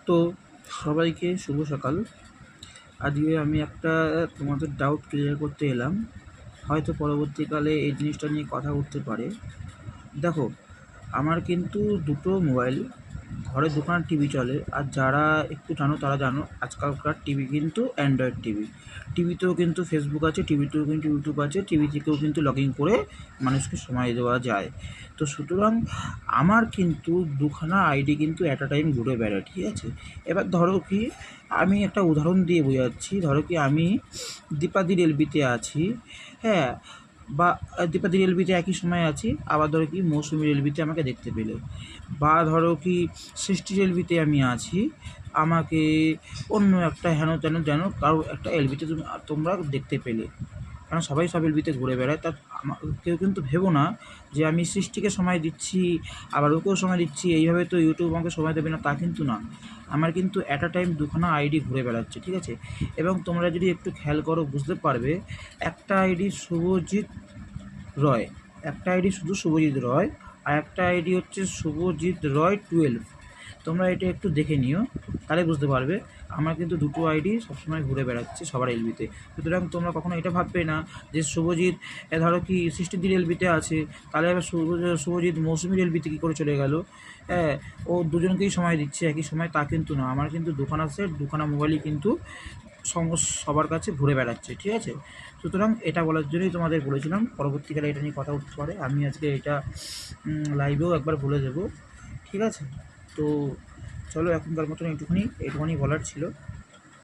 তো সবাইকে শুভ সকাল। আজকে আমি একটা তোমাদের ডাউট ক্লিয়ার করতে এলাম। হয়তো পরবর্তীকালে এই জিনিসটা নিয়ে কথা উঠতে পারে। দেখো, আমার কিন্তু দুটো মোবাইল, ঘরে দুখানা টিভি চলে। আর যারা একটু জানো তারা জানো, আজকালকার টিভি কিন্তু অ্যান্ড্রয়েড টিভি। টিভিতেও কিন্তু ফেসবুক আছে, টিভিতেও কিন্তু ইউটিউব আছে, টিভি থেকেও কিন্তু লগ ইন করে মানুষকে সময় দেওয়া যায়। তো সুতরাং আমার কিন্তু দুখানা আইডি কিন্তু অ্যাট আ টাইম ঘুরে বেড়ায়, ঠিক আছে? এবার ধরো কি, আমি একটা উদাহরণ দিয়ে বোঝাচ্ছি। ধরো কি, আমি দীপাদি রেলবিতে আছি, হ্যাঁ, বা দীপাদি রেলবিতে একই সময় আছি। আবার ধরো কি মৌসুমি রেলবিতে আমাকে দেখতে পেলে, বা ধরো কি সৃষ্টি রেলবিতে আমি আছি, আমাকে অন্য একটা হেন তেন যেন কারো একটা এলবিতে তোমরা দেখতে পেলে। কারণ সবাই সব এলবিতে ঘুরে বেড়ায়। তা কেউ কিন্তু ভেবো না যে আমি সৃষ্টিকে সময় দিচ্ছি আবার ওকেও সময় দিচ্ছি, এইভাবে তো ইউটিউব আমাকে সময় দেবে না, তা কিন্তু না। আমার কিন্তু অ্যাট আ টাইম দুখানা আইডি ঘুরে বেড়াচ্ছে, ঠিক আছে? এবং তোমরা যদি একটু খেয়াল করো বুঝতে পারবে, একটা আইডি শুভজিৎ রয়, একটা আইডি শুধু শুভজিৎ রয়, আর একটা আইডি হচ্ছে শুভজিৎ রয় 12। তোমরা এটা একটু দেখে নিও, তাহলে বুঝতে পারবে। আমার কিন্তু দুটো আইডি সবসময় ঘুরে বেড়াচ্ছে সবার এলবিতে। সুতরাং তোমরা কখনো এটা ভাববে না যে শুভজিৎ ধরো কি সৃষ্টিদির এলবিতে আছে, তাহলে আবার শুভজিৎ মৌসুমীর এলবিতে কী করে চলে গেল। হ্যাঁ, ও দুজনকেই সময় দিচ্ছে একই সময়, তা কিন্তু না। আমার কিন্তু দুখানা সেট, দুখানা মোবাইলই কিন্তু সবার কাছে ঘুরে বেড়াচ্ছে, ঠিক আছে? সুতরাং এটা বলার জন্যই তোমাদের বলেছিলাম, পরবর্তীকালে এটা নিয়ে কথা উঠতে পারে। আমি আজকে এটা লাইভেও একবার বলে দেবো, ঠিক আছে? তো চলো, এখনকার মতন এইটুকুনি বলার ছিল।